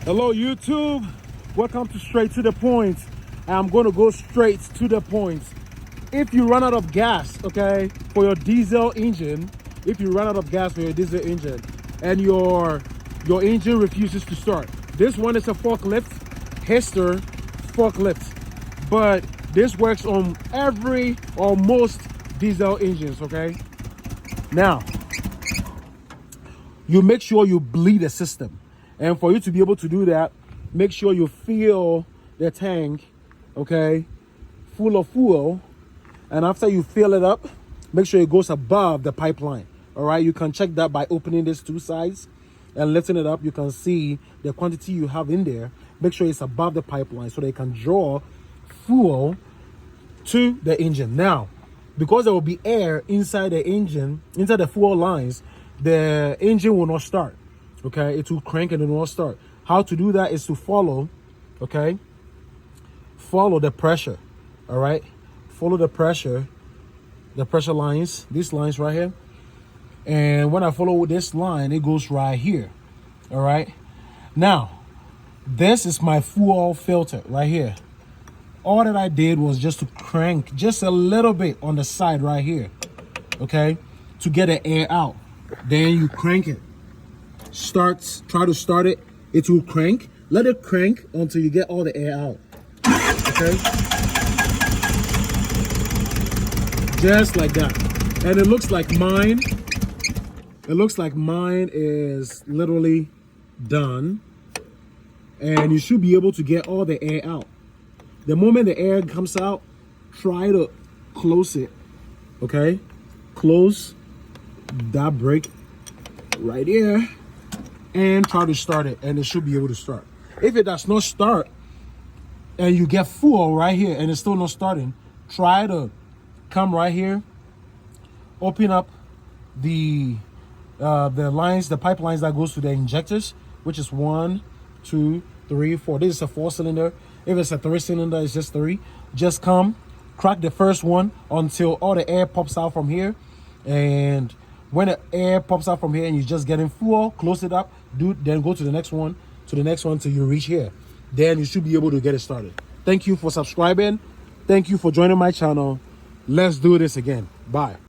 Hello YouTube, welcome to Straight to the Point. I'm going to go straight to the point. If you run out of gas, okay, for your diesel engine, and your engine refuses to start, this one is a forklift, Hester forklift, but this works on every or most diesel engines, okay? Now, you make sure you bleed the system. And for you to be able to do that, make sure you fill the tank, okay, full of fuel. And after you fill it up, make sure it goes above the pipeline. All right, you can check that by opening these two sides and lifting it up. You can see the quantity you have in there. Make sure it's above the pipeline so they can draw fuel to the engine. Now, because there will be air inside the engine, inside the fuel lines, the engine will not start. Okay, it will crank and it will not start. How to do that is to follow, okay, follow the pressure. All right, follow the pressure lines, these lines right here. And when I follow this line, it goes right here. All right, now this is my fuel filter right here. All that I did was just to crank just a little bit on the side right here, okay, to get the air out. Then you crank it. Try to start it. It will crank. Let it crank until you get all the air out. Okay? Just like that. And it looks like mine is literally done. And you should be able to get all the air out. The moment the air comes out, try to close it. Okay? Close that brake right here and try to start it, and it should be able to start. If it does not start and you get full right here and it's still not starting, try to come right here, open up the lines, the pipelines that goes to the injectors, which is 1, 2, 3, 4. This is a 4-cylinder. If it's a 3-cylinder, it's just 3. Just come, crack the first one until all the air pops out from here. And when the air pops out from here and you're just getting full, close it up, then go to the next one, till you reach here. Then you should be able to get it started. Thank you for subscribing. Thank you for joining my channel. Let's do this again. Bye.